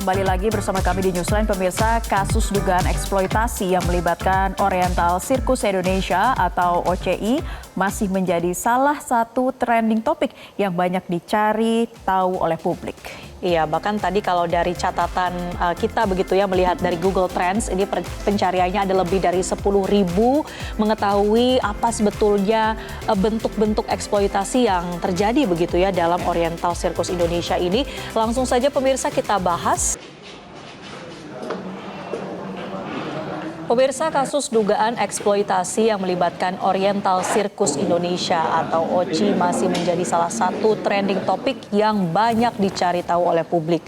Kembali lagi bersama kami di Newsline, pemirsa. Kasus dugaan eksploitasi yang melibatkan Oriental Circus Indonesia atau OCI masih menjadi salah satu trending topik yang banyak dicari tahu oleh publik. Iya, bahkan tadi kalau dari catatan kita begitu ya, melihat dari Google Trends, ini pencariannya ada lebih dari 10.000 mengetahui apa sebetulnya bentuk-bentuk eksploitasi yang terjadi begitu ya dalam Oriental Circus Indonesia ini. Langsung saja pemirsa kita bahas. Pemirsa, kasus dugaan eksploitasi yang melibatkan Oriental Circus Indonesia atau OCI masih menjadi salah satu trending topik yang banyak dicari tahu oleh publik.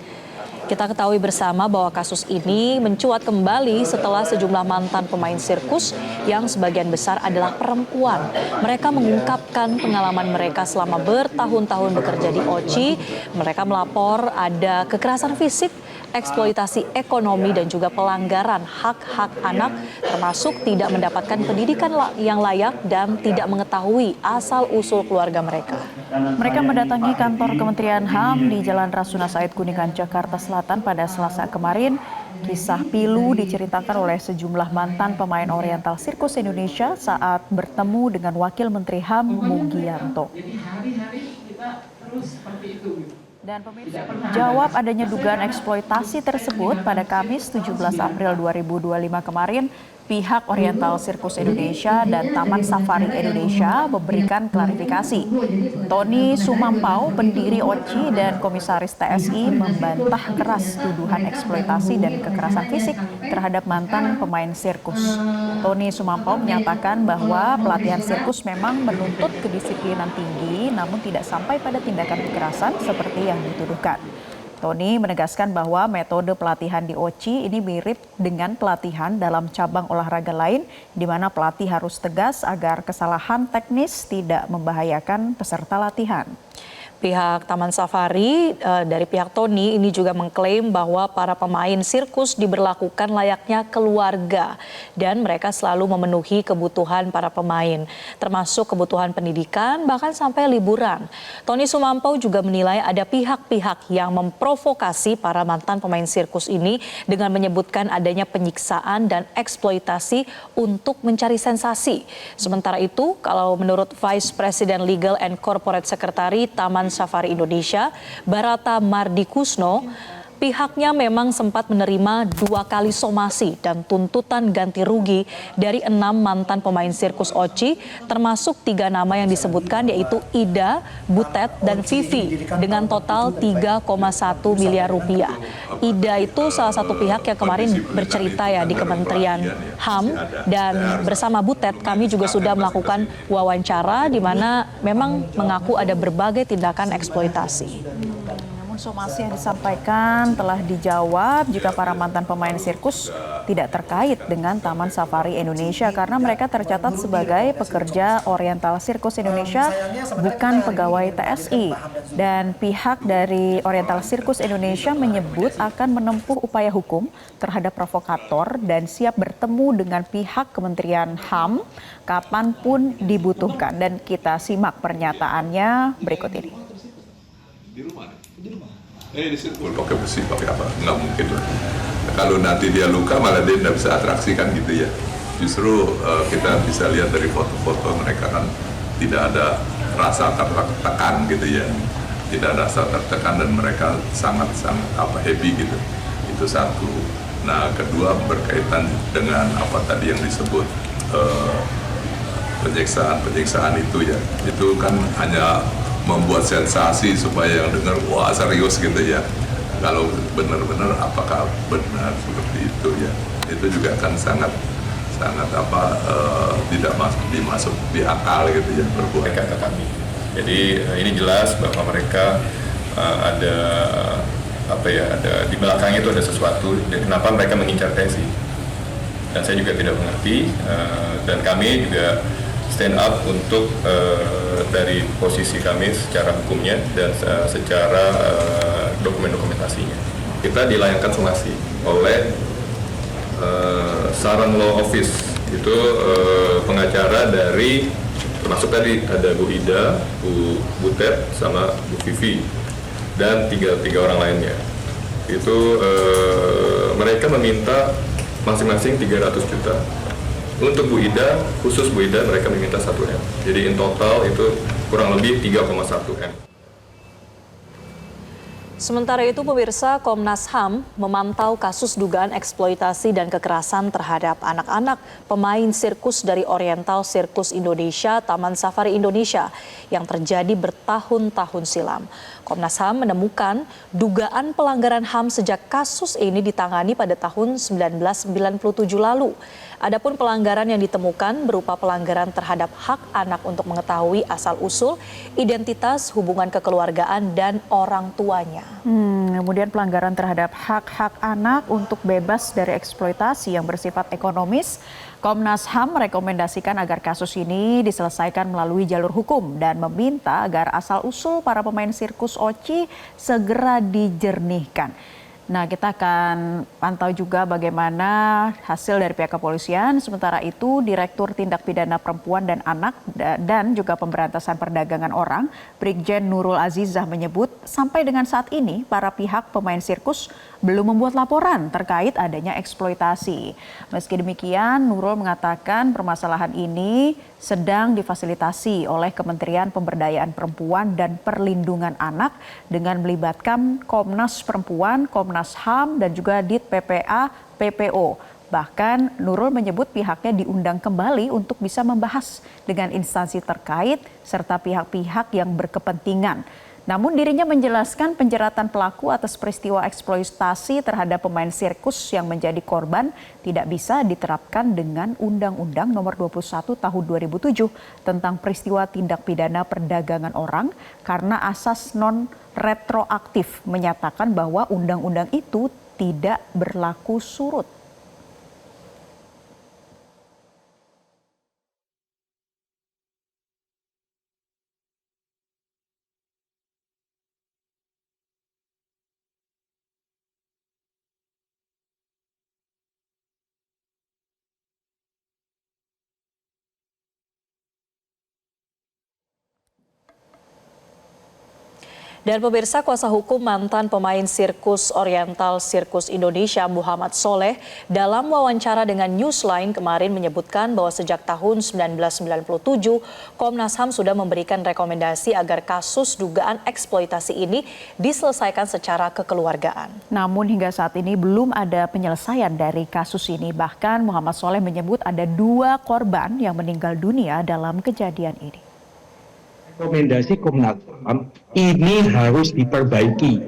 Kita ketahui bersama bahwa kasus ini mencuat kembali setelah sejumlah mantan pemain sirkus yang sebagian besar adalah perempuan. Mereka mengungkapkan pengalaman mereka selama bertahun-tahun bekerja di OCI. Mereka melapor ada kekerasan fisik, eksploitasi ekonomi dan juga pelanggaran hak-hak anak, termasuk tidak mendapatkan pendidikan yang layak dan tidak mengetahui asal-usul keluarga mereka. Mereka mendatangi kantor Kementerian HAM di Jalan Rasuna Said Kuningan, Jakarta Selatan pada Selasa kemarin. Kisah pilu diceritakan oleh sejumlah mantan pemain Oriental Circus Indonesia saat bertemu dengan Wakil Menteri HAM Mugianto. Jadi hari-hari kita terus seperti itu. Dan pemirsa jawab adanya dugaan eksploitasi tersebut pada Kamis 17 April 2025 kemarin, pihak Oriental Circus Indonesia dan Taman Safari Indonesia memberikan klarifikasi. Tony Sumampau, pendiri OCI dan Komisaris TSI, membantah keras tuduhan eksploitasi dan kekerasan fisik terhadap mantan pemain sirkus. Tony Sumampau menyatakan bahwa pelatihan sirkus memang menuntut kedisiplinan tinggi, namun tidak sampai pada tindakan kekerasan seperti yang dituduhkan. Tony menegaskan bahwa metode pelatihan di OCI ini mirip dengan pelatihan dalam cabang olahraga lain, di mana pelatih harus tegas agar kesalahan teknis tidak membahayakan peserta latihan. Pihak Taman Safari dari pihak Tony ini juga mengklaim bahwa para pemain sirkus diberlakukan layaknya keluarga dan mereka selalu memenuhi kebutuhan para pemain, termasuk kebutuhan pendidikan bahkan sampai liburan. Tony Sumampau juga menilai ada pihak-pihak yang memprovokasi para mantan pemain sirkus ini dengan menyebutkan adanya penyiksaan dan eksploitasi untuk mencari sensasi. Sementara itu, kalau menurut Vice President Legal and Corporate Secretary Taman Safari Indonesia, Barata Mardikusno, pihaknya memang sempat menerima 2 kali somasi dan tuntutan ganti rugi dari 6 mantan pemain sirkus OCI, termasuk 3 nama yang disebutkan yaitu Ida, Butet, dan Vivi dengan total 3,1 miliar rupiah. Ida itu salah satu pihak yang kemarin bercerita ya di Kementerian HAM, dan bersama Butet kami juga sudah melakukan wawancara di mana memang mengaku ada berbagai tindakan eksploitasi. Somasi yang disampaikan telah dijawab jika para mantan pemain sirkus tidak terkait dengan Taman Safari Indonesia karena mereka tercatat sebagai pekerja Oriental Circus Indonesia, bukan pegawai TSI. Dan pihak dari Oriental Circus Indonesia menyebut akan menempuh upaya hukum terhadap provokator dan siap bertemu dengan pihak Kementerian HAM kapanpun dibutuhkan. Dan kita simak pernyataannya berikut ini. Di rumah. Di sirkus pakai besi, pakai apa? Nggak mungkin lah. Kalau nanti dia luka malah dia tidak bisa atraksikan gitu ya. Justru kita bisa lihat dari foto-foto mereka kan tidak ada rasa tertekan gitu ya. Tidak ada rasa tertekan dan mereka sangat-sangat happy gitu. Itu satu. Nah, kedua berkaitan dengan apa tadi yang disebut penyiksaan itu ya. Itu kan hanya membuat sensasi supaya yang dengar wah serius gitu ya. Kalau benar-benar apakah benar seperti itu ya, itu juga kan sangat tidak dimasuk di akal gitu ya perbuatan kata kami. Jadi ini jelas bahwa mereka ada di belakangnya itu ada sesuatu dan kenapa mereka mengincar TSI. Dan saya juga tidak mengerti dan kami juga stand up untuk dari posisi kami secara hukumnya dan secara dokumentasinya. Kita dilayangkan somasi oleh Saran Law Office, itu pengacara dari termasuk tadi ada Bu Ida, Bu Butet, sama Bu Vivi dan tiga orang lainnya. itu mereka meminta masing-masing 300 juta. Untuk Bu Ida, khusus Bu Ida mereka meminta 1 M. Jadi in total itu kurang lebih 3,1 M. Sementara itu, pemirsa, Komnas HAM memantau kasus dugaan eksploitasi dan kekerasan terhadap anak-anak pemain sirkus dari Oriental Sirkus Indonesia, Taman Safari Indonesia yang terjadi bertahun-tahun silam. Komnas HAM menemukan dugaan pelanggaran HAM sejak kasus ini ditangani pada tahun 1997 lalu. Adapun pelanggaran yang ditemukan berupa pelanggaran terhadap hak anak untuk mengetahui asal-usul, identitas, hubungan kekeluargaan, dan orang tuanya. Kemudian pelanggaran terhadap hak-hak anak untuk bebas dari eksploitasi yang bersifat ekonomis. Komnas HAM merekomendasikan agar kasus ini diselesaikan melalui jalur hukum dan meminta agar asal-usul para pemain sirkus OCI segera dijernihkan. Nah, kita akan pantau juga bagaimana hasil dari pihak kepolisian. Sementara itu, Direktur Tindak Pidana Perempuan dan Anak dan juga Pemberantasan Perdagangan Orang, Brigjen Nurul Azizah menyebut sampai dengan saat ini para pihak pemain sirkus belum membuat laporan terkait adanya eksploitasi. Meski demikian, Nurul mengatakan permasalahan ini sedang difasilitasi oleh Kementerian Pemberdayaan Perempuan dan Perlindungan Anak dengan melibatkan Komnas Perempuan, Komnas HAM, dan juga Dit PPA PPO. Bahkan Nurul menyebut pihaknya diundang kembali untuk bisa membahas dengan instansi terkait serta pihak-pihak yang berkepentingan. Namun dirinya menjelaskan penjeratan pelaku atas peristiwa eksploitasi terhadap pemain sirkus yang menjadi korban tidak bisa diterapkan dengan Undang-Undang Nomor 21 Tahun 2007 tentang peristiwa tindak pidana perdagangan orang karena asas non-retroaktif menyatakan bahwa undang-undang itu tidak berlaku surut. Dan pemirsa, kuasa hukum mantan pemain sirkus Oriental Sirkus Indonesia Muhammad Soleh dalam wawancara dengan Newsline kemarin menyebutkan bahwa sejak tahun 1997 Komnas HAM sudah memberikan rekomendasi agar kasus dugaan eksploitasi ini diselesaikan secara kekeluargaan. Namun hingga saat ini belum ada penyelesaian dari kasus ini. Bahkan Muhammad Soleh menyebut ada 2 korban yang meninggal dunia dalam kejadian ini. Rekomendasi Komnas HAM ini harus diperbaiki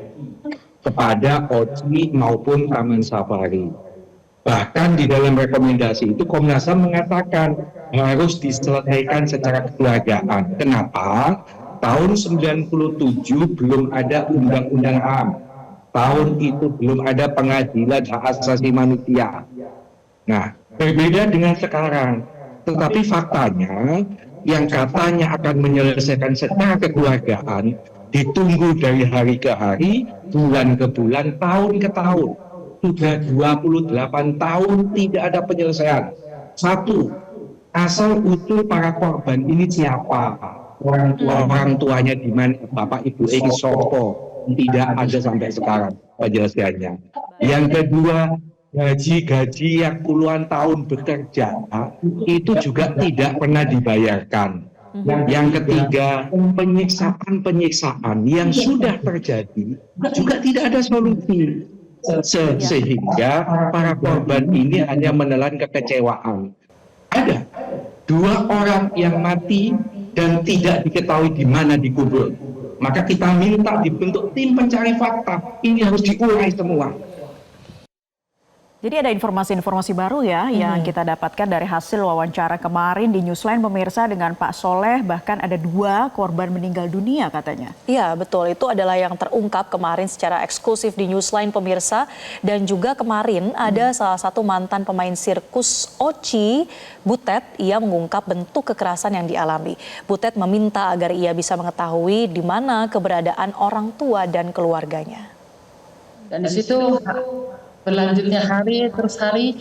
kepada OCI maupun Taman Safari. Bahkan di dalam rekomendasi itu Komnas HAM mengatakan harus diselesaikan secara kekeluargaan. Kenapa? Tahun 97 belum ada Undang-Undang HAM. Tahun itu belum ada Pengadilan Hak Asasi Manusia. Nah, berbeda dengan sekarang. Tetapi faktanya yang katanya akan menyelesaikan secara kekeluargaan ditunggu dari hari ke hari, bulan ke bulan, tahun ke tahun. Sudah 28 tahun tidak ada penyelesaian. 1. Asal usul para korban ini siapa? Orang tuanya di mana? Bapak Ibu ini sopo? Tidak ada sampai sekarang penyelesaiannya. Yang kedua, gaji-gaji yang puluhan tahun bekerja itu juga tidak pernah dibayarkan. Yang ketiga, penyiksaan yang sudah terjadi juga tidak ada solusi. Sehingga para korban ini hanya menelan kekecewaan. Ada 2 orang yang mati dan tidak diketahui di mana dikubur. Maka kita minta dibentuk tim pencari fakta. Ini harus diurai semua. Jadi ada informasi-informasi baru ya yang kita dapatkan dari hasil wawancara kemarin di Newsline pemirsa dengan Pak Soleh, bahkan ada 2 korban meninggal dunia katanya. Iya betul, itu adalah yang terungkap kemarin secara eksklusif di Newsline pemirsa. Dan juga kemarin ada salah satu mantan pemain sirkus OCI, Butet, ia mengungkap bentuk kekerasan yang dialami. Butet meminta agar ia bisa mengetahui di mana keberadaan orang tua dan keluarganya. Dan di situ berlanjutnya hari terus hari,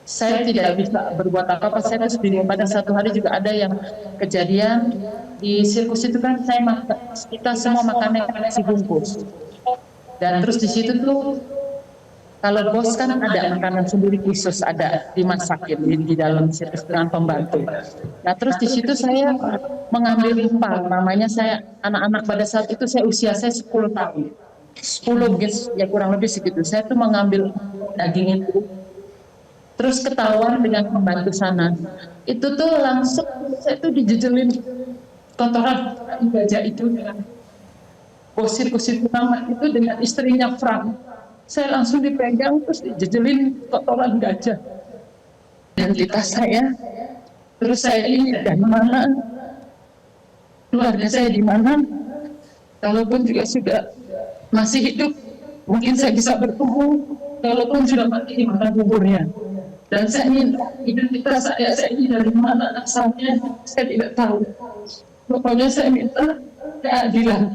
saya tidak bisa berbuat apa-apa, saya harus bingung. Pada satu hari juga ada yang kejadian di sirkus itu kan kita semua makannya nasi bungkus. Dan terus di situ tuh kalau bos kan ada makanan sendiri khusus, ada dimasakin di dalam sirkus dengan pembantu. Nah terus di situ saya mengambil empal, namanya saya anak-anak pada saat itu usia saya 10 tahun. 10 guys, ya kurang lebih segitu. Saya tuh mengambil daging itu, terus ketahuan dengan pembantu sana. Itu tuh langsung saya tuh dijejelin kotoran gajah itu dengan bos utama itu dengan istrinya Frank. Saya langsung dipegang terus dijejelin kotoran gajah. Identitas saya, terus saya ini dari mana, keluarga saya di mana, kalaupun juga sudah masih hidup, mungkin saya bisa bertemu, kalaupun sudah mati di mana kuburnya. Dan saya minta identitas saya ini dari mana asalnya, saya tidak tahu. Pokoknya saya minta keadilan.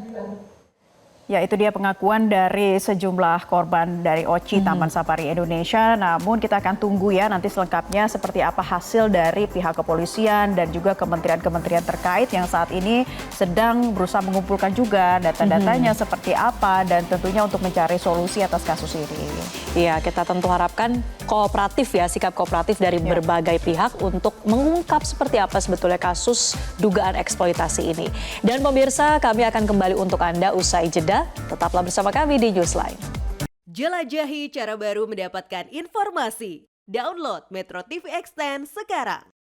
Ya, itu dia pengakuan dari sejumlah korban dari OCI Taman Safari Indonesia. Namun kita akan tunggu ya nanti selengkapnya seperti apa hasil dari pihak kepolisian dan juga kementerian-kementerian terkait yang saat ini sedang berusaha mengumpulkan juga data-datanya seperti apa dan tentunya untuk mencari solusi atas kasus ini. Iya, kita tentu harapkan kooperatif ya, sikap kooperatif dari berbagai pihak untuk mengungkap seperti apa sebetulnya kasus dugaan eksploitasi ini. Dan pemirsa, kami akan kembali untuk Anda usai jeda. Tetaplah bersama kami di Newsline. Jelajahi cara baru mendapatkan informasi. Download Metro TV Extend sekarang.